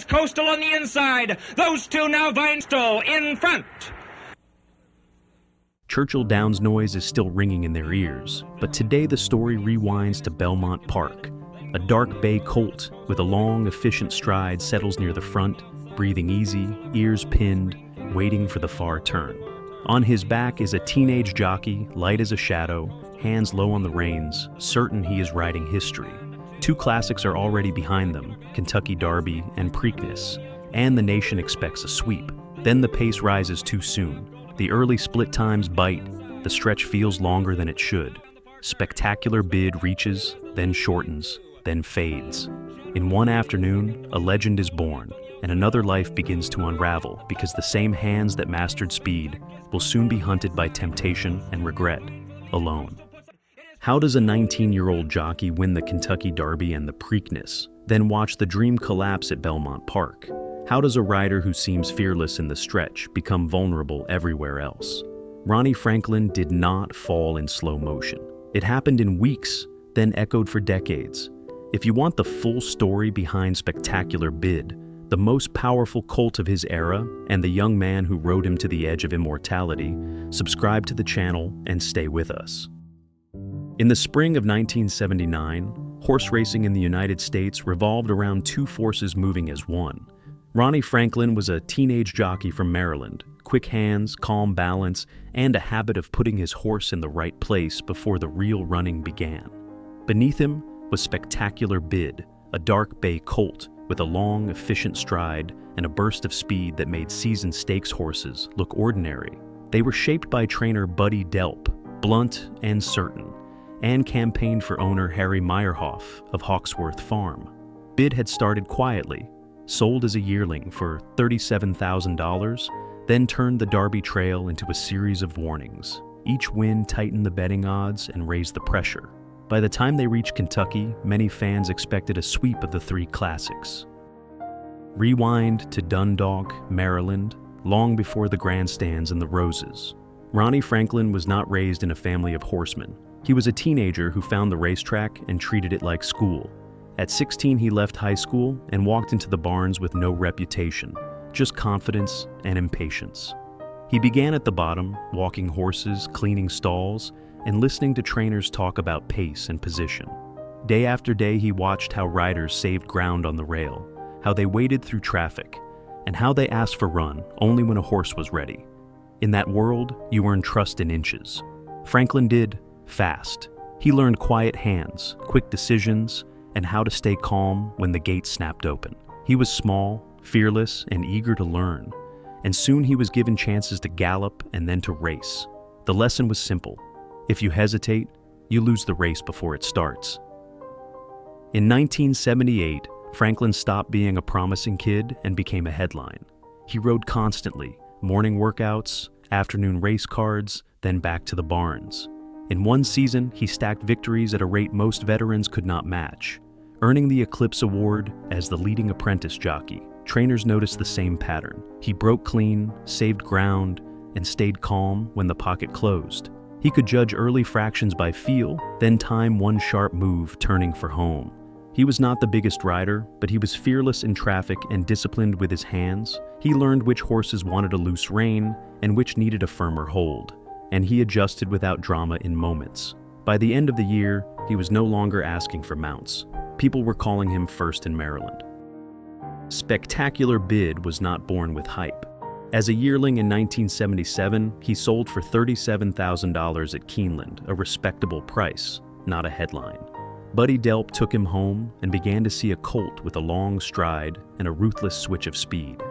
Coastal on the inside. Those two now Vinestal in front. Churchill Downs noise is still ringing in their ears, but today the story rewinds to Belmont Park. A dark bay colt with a long, efficient stride settles near the front, breathing easy, ears pinned, waiting for the far turn. On his back is a teenage jockey, light as a shadow, hands low on the reins, certain he is riding history. Two classics are already behind them, Kentucky Derby and Preakness, and the nation expects a sweep. Then the pace rises too soon. The early split times bite, the stretch feels longer than it should. Spectacular Bid reaches, then shortens, then fades. In one afternoon, a legend is born, and another life begins to unravel because the same hands that mastered speed will soon be hunted by temptation and regret, alone. How does a 19-year-old jockey win the Kentucky Derby and the Preakness, then watch the dream collapse at Belmont Park? How does a rider who seems fearless in the stretch become vulnerable everywhere else? Ronnie Franklin did not fall in slow motion. It happened in weeks, then echoed for decades. If you want the full story behind Spectacular Bid, the most powerful colt of his era, and the young man who rode him to the edge of immortality, subscribe to the channel and stay with us. In the spring of 1979, horse racing in the United States revolved around two forces moving as one. Ronnie Franklin was a teenage jockey from Maryland, quick hands, calm balance, and a habit of putting his horse in the right place before the real running began. Beneath him was Spectacular Bid, a dark bay colt with a long, efficient stride and a burst of speed that made seasoned stakes horses look ordinary. They were shaped by trainer Buddy Delp, blunt and certain, and campaigned for owner Harry Meyerhoff of Hawksworth Farm. Bid had started quietly, sold as a yearling for $37,000, then turned the Derby Trail into a series of warnings. Each win tightened the betting odds and raised the pressure. By the time they reached Kentucky, many fans expected a sweep of the three classics. Rewind to Dundalk, Maryland, long before the grandstands and the roses. Ronnie Franklin was not raised in a family of horsemen. He was a teenager who found the racetrack and treated it like school. At 16, he left high school and walked into the barns with no reputation, just confidence and impatience. He began at the bottom, walking horses, cleaning stalls, and listening to trainers talk about pace and position. Day after day, he watched how riders saved ground on the rail, how they waded through traffic, and how they asked for run only when a horse was ready. In that world, you earned trust in inches. Franklin did, fast. He learned quiet hands, quick decisions, and how to stay calm when the gate snapped open. He was small, fearless, and eager to learn, and soon he was given chances to gallop and then to race. The lesson was simple. If you hesitate, you lose the race before it starts. In 1978, Franklin stopped being a promising kid and became a headline. He rode constantly, morning workouts, afternoon race cards, then back to the barns. In one season, he stacked victories at a rate most veterans could not match, earning the Eclipse Award as the leading apprentice jockey. Trainers noticed the same pattern. He broke clean, saved ground, and stayed calm when the pocket closed. He could judge early fractions by feel, then time one sharp move turning for home. He was not the biggest rider, but he was fearless in traffic and disciplined with his hands. He learned which horses wanted a loose rein and which needed a firmer hold, and he adjusted without drama in moments. By the end of the year, he was no longer asking for mounts. People were calling him first in Maryland. Spectacular Bid was not born with hype. As a yearling in 1977, he sold for $37,000 at Keeneland, a respectable price, not a headline. Buddy Delp took him home and began to see a colt with a long stride and a ruthless switch of speed.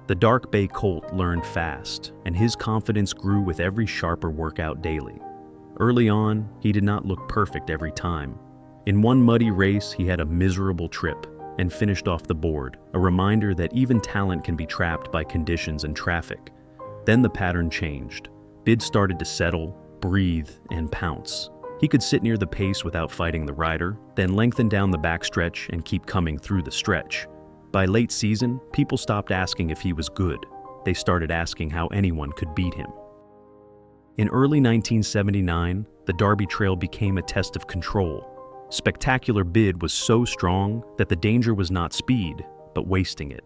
The dark bay colt learned fast, and his confidence grew with every sharper workout daily. Early on, he did not look perfect every time. In one muddy race, he had a miserable trip and finished off the board, a reminder that even talent can be trapped by conditions and traffic. Then the pattern changed. Bid started to settle, breathe, and pounce. He could sit near the pace without fighting the rider, then lengthen down the backstretch and keep coming through the stretch. By late season, people stopped asking if he was good. They started asking how anyone could beat him. In early 1979, the Derby Trail became a test of control. Spectacular Bid was so strong that the danger was not speed, but wasting it.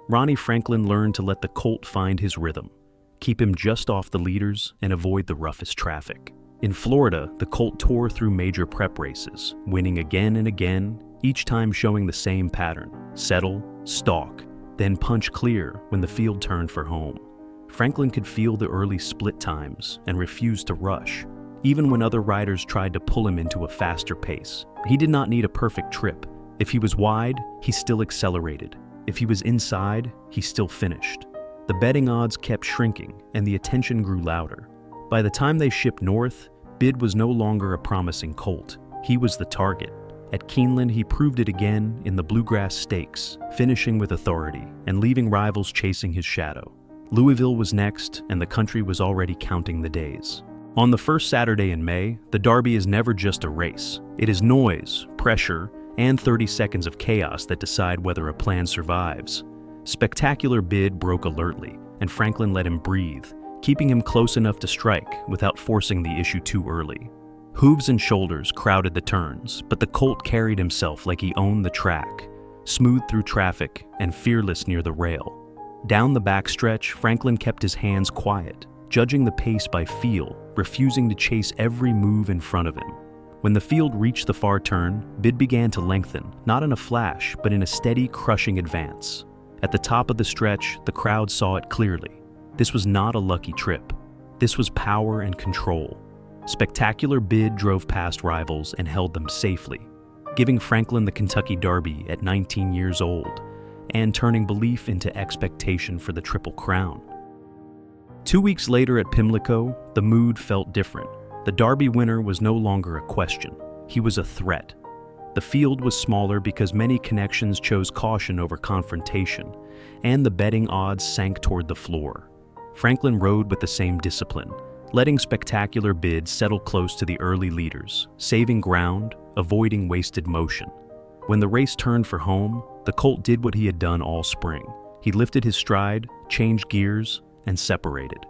Ronnie Franklin learned to let the colt find his rhythm, keep him just off the leaders, and avoid the roughest traffic. In Florida, the colt tore through major prep races, winning again and again, each time showing the same pattern: settle, stalk, then punch clear when the field turned for home. Franklin could feel the early split times and refused to rush, even when other riders tried to pull him into a faster pace. He did not need a perfect trip. If he was wide, he still accelerated. If he was inside, he still finished. The betting odds kept shrinking, and the attention grew louder. By the time they shipped north, Bid was no longer a promising colt. He was the target. At Keeneland, he proved it again in the Bluegrass Stakes, finishing with authority and leaving rivals chasing his shadow. Louisville was next, and the country was already counting the days. On the first Saturday in May, the Derby is never just a race. It is noise, pressure, and 30 seconds of chaos that decide whether a plan survives. Spectacular Bid broke alertly, and Franklin let him breathe, keeping him close enough to strike without forcing the issue too early. Hooves and shoulders crowded the turns, but the colt carried himself like he owned the track, smooth through traffic and fearless near the rail. Down the backstretch, Franklin kept his hands quiet, judging the pace by feel, refusing to chase every move in front of him. When the field reached the far turn, Bid began to lengthen, not in a flash, but in a steady, crushing advance. At the top of the stretch, the crowd saw it clearly. This was not a lucky trip. This was power and control. Spectacular Bid drove past rivals and held them safely, giving Franklin the Kentucky Derby at 19 years old, and turning belief into expectation for the Triple Crown. 2 weeks later at Pimlico, the mood felt different. The Derby winner was no longer a question. He was a threat. The field was smaller because many connections chose caution over confrontation, and the betting odds sank toward the floor. Franklin rode with the same discipline, letting Spectacular Bid settle close to the early leaders, saving ground, avoiding wasted motion. When the race turned for home, the colt did what he had done all spring. He lifted his stride, changed gears, and separated.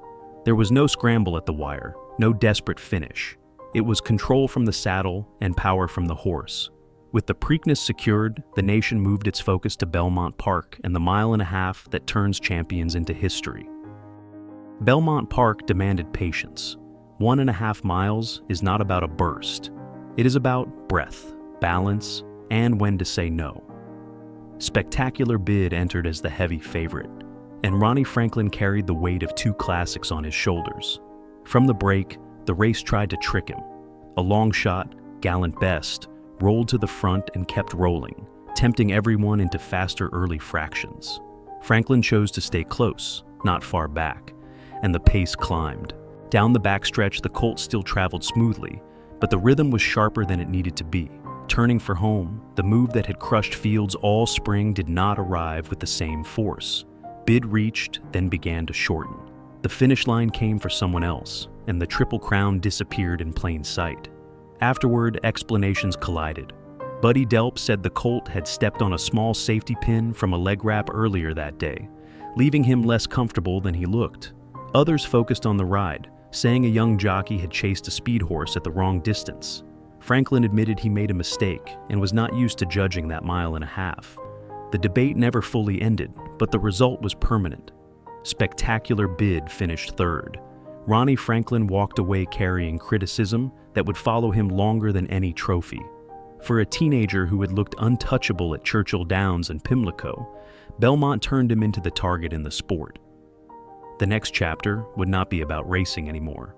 There was no scramble at the wire, no desperate finish. It was control from the saddle and power from the horse. With the Preakness secured, the nation moved its focus to Belmont Park and the mile-and-a-half that turns champions into history. Belmont Park demanded patience. 1.5 miles is not about a burst. It is about breath, balance, and when to say no. Spectacular Bid entered as the heavy favorite, and Ronnie Franklin carried the weight of 2 classics on his shoulders. From the break, the race tried to trick him. A long shot, Gallant Best, rolled to the front and kept rolling, tempting everyone into faster early fractions. Franklin chose to stay close, not far back, and the pace climbed. Down the backstretch, the colt still traveled smoothly, but the rhythm was sharper than it needed to be. Turning for home, the move that had crushed fields all spring did not arrive with the same force. Bid reached, then began to shorten. The finish line came for someone else, and the Triple Crown disappeared in plain sight. Afterward, explanations collided. Buddy Delp said the colt had stepped on a small safety pin from a leg wrap earlier that day, leaving him less comfortable than he looked. Others focused on the ride, saying a young jockey had chased a speed horse at the wrong distance. Franklin admitted he made a mistake and was not used to judging that 1.5 miles. The debate never fully ended, but the result was permanent. Spectacular Bid finished third. Ronnie Franklin walked away carrying criticism that would follow him longer than any trophy. For a teenager who had looked untouchable at Churchill Downs and Pimlico, Belmont turned him into the target in the sport. The next chapter would not be about racing anymore.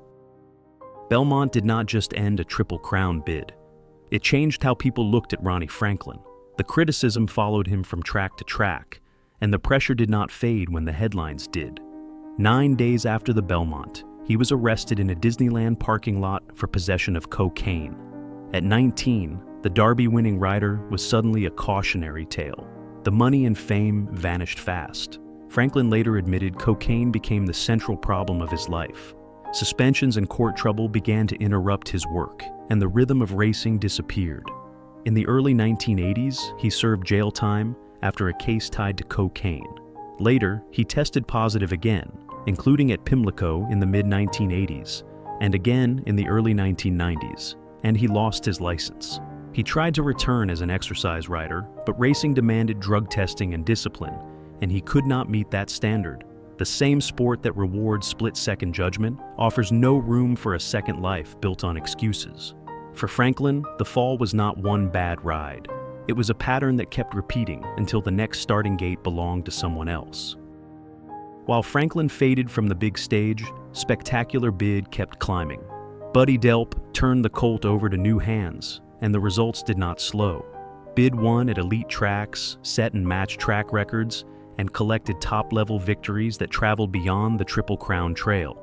Belmont did not just end a Triple Crown bid. It changed how people looked at Ronnie Franklin. The criticism followed him from track to track, and the pressure did not fade when the headlines did. 9 days after the Belmont, he was arrested in a Disneyland parking lot for possession of cocaine. At 19, the Derby-winning rider was suddenly a cautionary tale. The money and fame vanished fast. Franklin later admitted cocaine became the central problem of his life. Suspensions and court trouble began to interrupt his work, and the rhythm of racing disappeared. In the early 1980s, he served jail time after a case tied to cocaine. Later, he tested positive again, including at Pimlico in the mid-1980s, and again in the early 1990s, and he lost his license. He tried to return as an exercise rider, but racing demanded drug testing and discipline, and he could not meet that standard. The same sport that rewards split-second judgment offers no room for a second life built on excuses. For Franklin, the fall was not one bad ride. It was a pattern that kept repeating until the next starting gate belonged to someone else. While Franklin faded from the big stage, Spectacular Bid kept climbing. Buddy Delp turned the colt over to new hands, and the results did not slow. Bid won at elite tracks, set and match track records, and collected top-level victories that traveled beyond the Triple Crown Trail.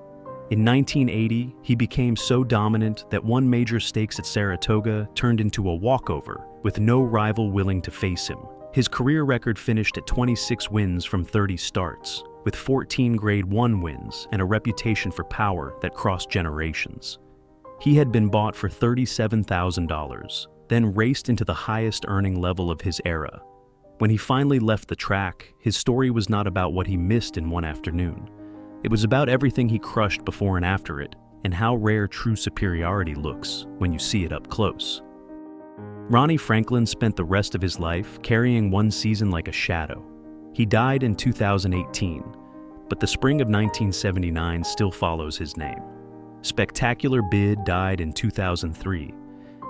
In 1980, he became so dominant that one major stakes at Saratoga turned into a walkover, with no rival willing to face him. His career record finished at 26 wins from 30 starts, with 14 Grade 1 wins and a reputation for power that crossed generations. He had been bought for $37,000, then raced into the highest earning level of his era. When he finally left the track, his story was not about what he missed in one afternoon. It was about everything he crushed before and after it, and how rare true superiority looks when you see it up close. Ronnie Franklin spent the rest of his life carrying one season like a shadow. He died in 2018, but the spring of 1979 still follows his name. Spectacular Bid died in 2003,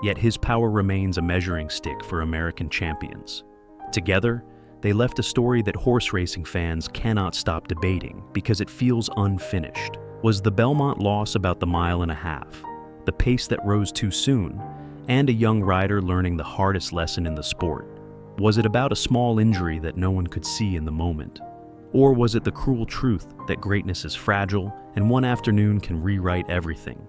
yet his power remains a measuring stick for American champions. Together, they left a story that horse racing fans cannot stop debating because it feels unfinished. Was the Belmont loss about the mile and a half, the pace that rose too soon, and a young rider learning the hardest lesson in the sport? Was it about a small injury that no one could see in the moment? Or was it the cruel truth that greatness is fragile and one afternoon can rewrite everything?